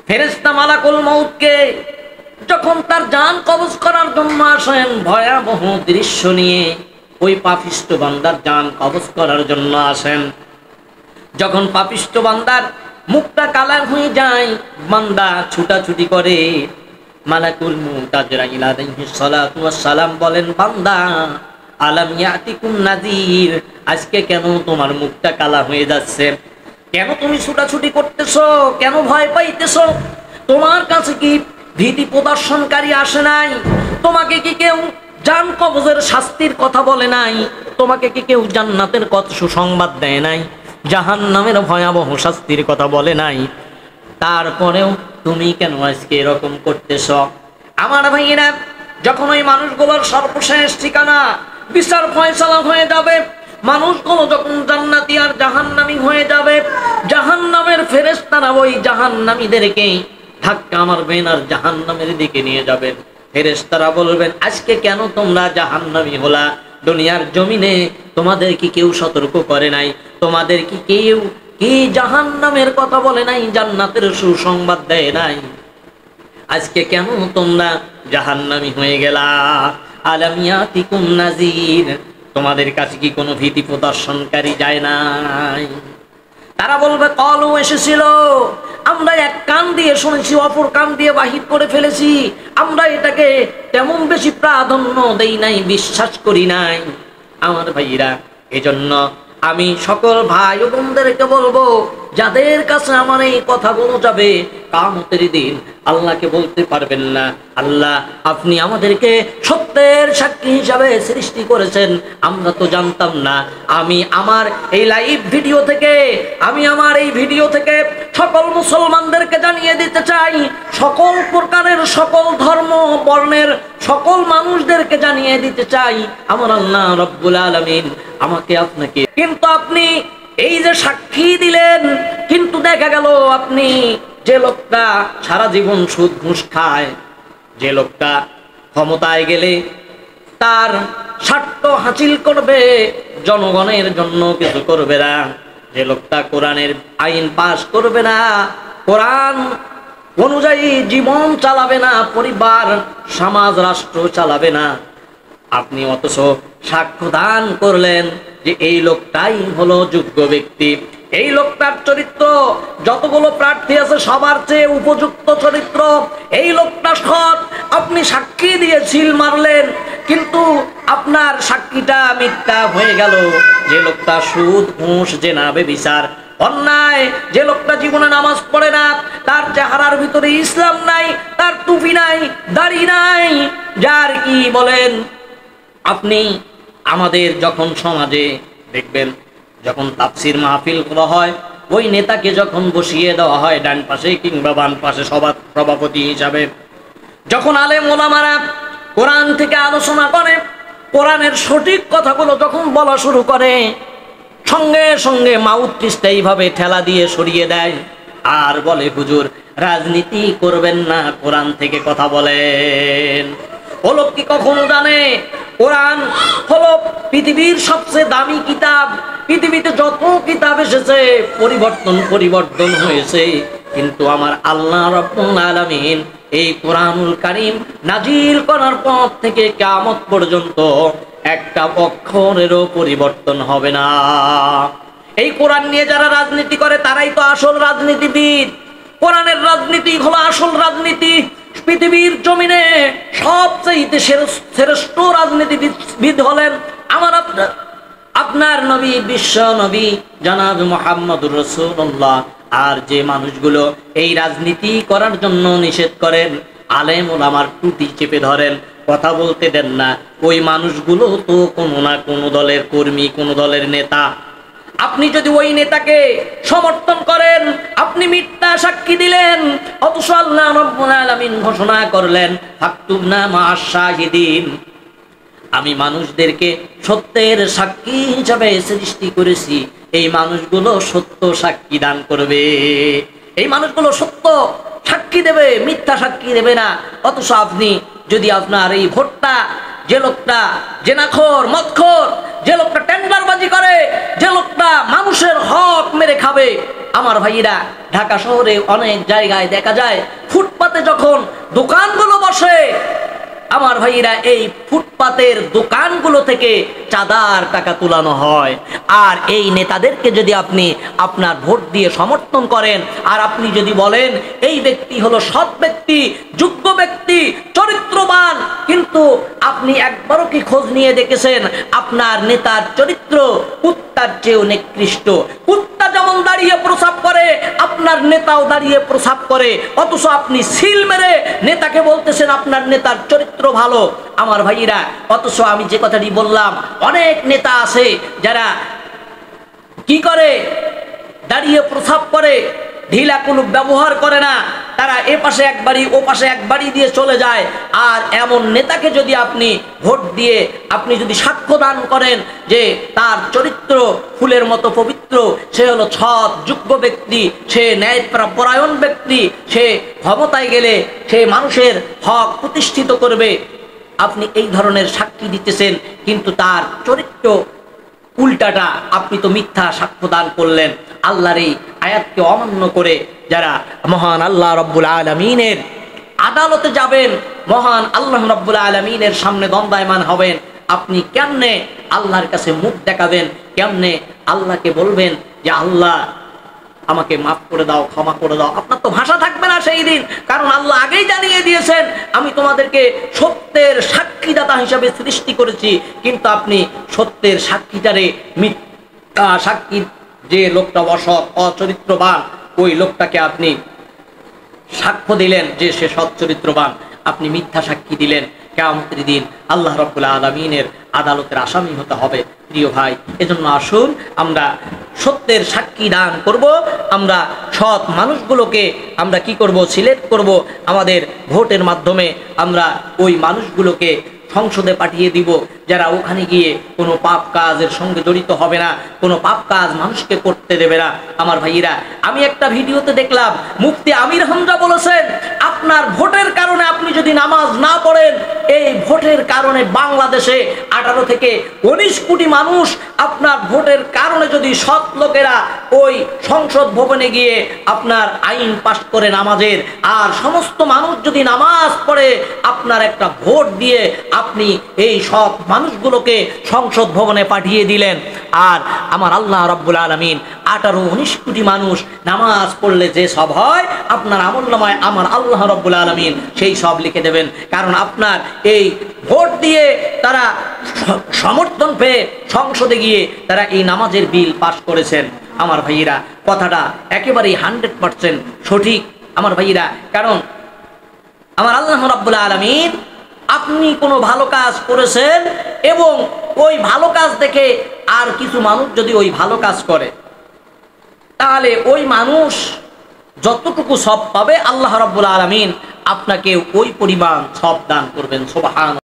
ফেরেশতা মালাকুল মউতকে যখন তার জান কবজ করার জন্য আসেন, ভয়াবহ দৃশ্য নিয়ে ওই পাপিষ্ঠ বান্দার জান কবজ করার জন্য আসেন। যখন পাপিষ্ঠ বান্দার মুখটা কালা হয়ে যায়, বান্দা ছুটাছুটি করে, মালাকুল মউত আজরাইল আলাইহিস সালাতু ওয়াস সালাম বলেন, বান্দা আলাম ইয়াতিকুম নাযীর, আজকে কেন তোমার মুখটা কালা হয়ে যাচ্ছে? কেন তুমি ছুটাছুটি করতেছো? কেন ভয় পাইতেছো? তোমার কাছে কি ভীতি প্রদর্শনকারী আসে নাই? তোমাকে কি কেউ জান কবজের শাস্তির কথা বলে নাই? তোমাকে কি কেউ জান্নাতের কথা সুসংবাদ দেয় নাই? জাহান্নামের ভয়াবহ শাস্তির কথা বলে নাই? তারপরেও তুমি কেন আজকে এরকম করতেছ? আমার ভাইয়েরা, যখন ওই মানুষগুলোর সর্বশেষ ঠিকানা বিচার ফয়সালা হয়ে যাবে, মানুষগুলো যখন জান্নাতি আর জাহান্নামী হয়ে যাবে, জাহান্নামের ফেরেশতারা ওই জাহান্নামীদেরকে ধাক্কা মারবেন আর জাহান্নামের দিকে নিয়ে যাবেন। ফেরেশতারা বলবেন, আজকে কেন তোমরা জাহান্নামী হলা? দুনিয়ার জমিনে তোমাদের কি কেউ সতর্ক করে নাই? তোমাদের কি কেউ কি জাহান্নামের কথা বলে নাই? জান্নাতের সুসংবাদ দেয় নাই? আজকে কেন তোমরা জাহান্নামী হয়ে গেলা? আলাম ইয়াতিকুম নাযীর, তোমাদের কাছে কি কোনো ভীতি প্রদর্শনকারী যায় নাই? তারা বলবে, কলু এসেছিল, আমরা এক কান দিয়ে শুনেছি, অপর কান দিয়ে বাহির করে ফেলেছি, আমরা এটাকে তেমন বেশি প্রাধান্য দেই নাই, বিশ্বাস করি নাই। আমার ভাইরা, এজন্য আমি সকল ভাই ও বোনদেরকে বলবো, যাদের কাছে আমার এই কথাগুলো যাবে, কিয়ামতের দিন আল্লাহকে বলতে পারবেন না, আল্লাহ আপনি আমাদেরকে সত্যের সাক্ষী হিসাবে সৃষ্টি করেছেন, আমরা তো জানতাম না। আমি আমার এই লাইভ ভিডিও থেকে, আমি আমার এই ভিডিও থেকে সকল মুসলমানদেরকে জানিয়ে দিতে চাই, সকল প্রকারের, সকল ধর্ম বর্ণের সকল মানুষদেরকে জানিয়ে দিতে চাই, আমার আল্লাহ রব্বুল আলামিন আমাকে আপনাকে, কিন্তু আপনি এই যে সাক্ষী দিলেন, কিন্তু দেখা গেল আপনি যে লোকটা সারা জীবন সুদ ঘুষ খায়, যে লোকটা ক্ষমতায় গেলে তার স্বার্থ হাসিল করবে, জনগণের জন্য কিছু করবে না, যে লোকটা কোরআনের আইন পাশ করবে না, কোরআন অনুযায়ী জীবন চালাবে না, পরিবার সমাজ রাষ্ট্র চালাবে না, আপনি অথচ সাক্ষ্য দান করলেন যে এই লোকটাই হলো যোগ্য ব্যক্তি, এই লোকটার চরিত্র যতগুলো প্রার্থী আছে সবার চেয়ে উপযুক্ত চরিত্র, এই লোকটা সৎ, আপনি সাক্ষী দিয়ে সিল মারলেন, কিন্তু আপনার সাক্ষীটা মিথ্যা হয়ে গেল। যে লোকটা সুদ ঘুষ জেনা ব্যভিচার অন্যায়, যে লোকটা জীবনে নামাজ পড়ে না, তার চেহারার ভিতরে ইসলাম নাই, তার টুপি নাই, দাড়ি নাই, যার কি বলেন আপনি, আমাদের যখন সমাজে দেখবেন যখন তাফসীর মাহফিল করা হয়, ওই নেতাকে যখন বসিয়ে দেওয়া হয় ডান পাশে কিংবা বাম পাশে সভাপতি হিসাবে, যখন আলেম ওলামারা কোরআন থেকে আলোচনা করে, কোরআনের সঠিক কথাগুলো যখন বলা শুরু করে, সঙ্গে সঙ্গে মাউথপিসটা এইভাবে ঠেলা দিয়ে সরিয়ে দেয় আর বলে, হুজুর রাজনীতি করবেন না, কোরআন থেকে কথা বলেন। ও লোক কি কখনো জানে কোরআন হলো পৃথিবীর সবচেয়ে দামি কিতাব? পৃথিবীতে যত কিতাব এসেছে পরিবর্তন হয়েছে, কিন্তু আমার আল্লাহ রাব্বুল আলামিন এই কোরআনুল কারীম নাজিল করার পর থেকে কিয়ামত পর্যন্ত একটা অক্ষরেরও পরিবর্তন হবে না। এই কোরআন নিয়ে যারা রাজনীতি করে তারাই তো আসল রাজনীতিবিদ। কোরআনের রাজনীতি হলো আসল রাজনীতি। পৃথিবীর জমিনে সবচেয়ে শ্রেষ্ঠ রাজনীতিবিদ হলেন আমার আপনার নবী, বিশ্ব নবী জনাব মুহাম্মদুর রাসূলুল্লাহ। আর যে মানুষগুলো এই রাজনীতি করার জন্য নিষেধ করেন, আলেম ওলামার টুটি চেপে ধরেন, কথা বলতে দেন না, ওই মানুষগুলো তো কোনো না কোনো দলের কর্মী, কোনো দলের নেতা। আপনি যদি ওই নেতাকে সমর্থন করেন, আপনি মিথ্যা সাক্ষী দিলেন, অথচ আল্লাহ রাব্বুল আলামিন ঘোষণা করলেন, ফাকতুবনা মা'আশ শাহিদিন, আমি মানুষদেরকে সত্যের সাক্ষী হিসাবে সৃষ্টি করেছি, এই মানুষগুলো সত্য সাক্ষী দান করবে, এই মানুষগুলো সত্য সাক্ষী দেবে, মিথ্যা সাক্ষী দেবে না। অথচ আপনি যদি আপনার এই ভোটটা, যে লোকটা জেনাখোর, মদখোর, যে লোকটা টেন্ডারবাজি করে, যে লোকটা মানুষের হক মেরে খাবে, আমার ভাইয়েরা, ঢাকা শহরে অনেক জায়গায় দেখা যায় ফুটপাতে যখন দোকানগুলো বসে, আমার ভাইয়েরা, এই ফুটপাতের দোকানগুলো থেকে চাঁদার টাকা তুলানো হয়। আর এই নেতাদেরকে যদি আপনি আপনার ভোট দিয়ে সমর্থন করেন, আর আপনি যদি বলেন এই ব্যক্তি হলো সৎ ব্যক্তি, যোগ্য ব্যক্তি, চরিত্রবান, কিন্তু আপনি একবারও কি খোঁজ নিয়ে দেখেছেন আপনার নেতার চরিত্র কুত্তার চেয়েও নিকৃষ্ট? কুত্তা যেমন দাঁড়িয়ে প্রসাব করে, আপনার নেতাও দাঁড়িয়ে প্রসাব করে, অথচ আপনি সিল মেরে নেতাকে বলতেছেন আপনার নেতার চরিত্র ভালো। আমার ভাইয়েরা, অথচ আমি যে কথাটি বললাম, অনেক নেতা আছে যারা কি করে, দাঁড়িয়ে প্রসাব করে, ঢিলা কুলুপ ব্যবহার করে না, তারা এ পাশে এক বাড়ি ও পাশে এক বাড়ি দিয়ে চলে যায়। আর এমন নেতাকে যদি আপনি ভোট দিয়ে আপনি যদি সাক্ষ্য দান করেন যে তার চরিত্র ফুলের মতো পবিত্র, সে হলো সৎ যোগ্য ব্যক্তি, সে ন্যায়পরায়ণ ব্যক্তি, সে ক্ষমতায় গেলে সে মানুষের হক প্রতিষ্ঠিত করবে, আপনি এই ধরনের সাক্ষী দিতেছেন, কিন্তু তার চরিত্র উল্টাটা, আপনি তো মিথ্যা সাক্ষ্য দান করলেন। আল্লাহর এই আয়াতকে অমান্য করে যারা মহান আল্লাহ রব্বুল আলামিনের আদালতে যাবেন, মহান আল্লাহ রব্বুল আলামিনের সামনে দণ্ডায়মান হবেন, আপনি কেমনে আল্লাহর কাছে মুখ দেখাবেন? কেমনে আল্লাহকে বলবেন যে আল্লাহ আমাকে মাফ করে দাও, ক্ষমা করে দাও? আপনার তো ভাষা থাকবে না সেই দিন, কারণ আল্লাহ আগেই জানিয়ে দিয়েছেন আমি তোমাদেরকে সত্যের সাক্ষীদাতা হিসাবে সৃষ্টি করেছি, কিন্তু আপনি সত্যের সাক্ষীটারে মিথ্যা সাক্ষী, যে লোকটা অসৎ অচরিত্রবান, ওই লোকটাকে আপনি সাক্ষ্য দিলেন যে সে সৎ চরিত্রবান, আপনি মিথ্যা সাক্ষী দিলেন। কিয়ামতের দিন আল্লাহ রাব্বুল আলামিনের আদালতের আসামি হতে হবে। প্রিয় ভাই, এজন্য আসুন আমরা সত্যের সাক্ষী দান করব, আমরা সৎ মানুষগুলোকে আমরা কি করব, সিলেক্ট করব, আমাদের ভোটের মাধ্যমে আমরা ওই মানুষগুলোকে সংসদে পাঠিয়ে দিব, যারা ওখানে গিয়ে কোনো পাপ কাজের সঙ্গে জড়িত হবে না, কোনো পাপ কাজ মানুষকে করতে দেবে না। আমার ভাইয়েরা, আমি একটা ভিডিওতে দেখলাম মুফতি আমির হামজা বলেছেন আপনার ভোটের কারণে আপনি যদি নামাজ না পড়েন, এই ভোটের কারণে বাংলাদেশে 18 থেকে 19 কোটি মানুষ, আপনার ভোটের কারণে যদি সৎ লোকেরা ওই সংসদ ভবনে গিয়ে আপনার আইন পাস করে নামাজের, আর সমস্ত মানুষ যদি নামাজ পড়ে, আপনার একটা ভোট দিয়ে আপনি এই সৎ মানুষগুলোকে সংসদ ভবনে পাঠিয়ে দিলেন, আর আমার আল্লাহ রাব্বুল আলামিন 18-19 কোটি মানুষ নামাজ পড়লে যে সব হয়, আপনার আমলনামায় আমার আল্লাহ রাব্বুল আলামিন সেই সব লিখে দেবেন। কারণ আপনার এই ভোট দিয়ে তারা সমর্থন পেয়ে সংসদে গিয়ে তারা এই নামাজের বিল পাস করেছেন। আমার ভাইয়েরা, কথাটা একেবারেই 100% সঠিক আমার ভাইয়েরা। কারণ আমার আল্লাহ রাব্বুল আলামিন, আপনি কোনো ভালো কাজ করেছেন এবং ওই ভালো কাজ দেখে আর কিছু মানুষ যদি ওই ভালো কাজ করে, তাহলে ওই মানুষ যতটুকু সব পাবে, আল্লাহ রাব্বুল আলামিন আপনাকে ওই পরিমাণ সব দান করবেন। সুবহান।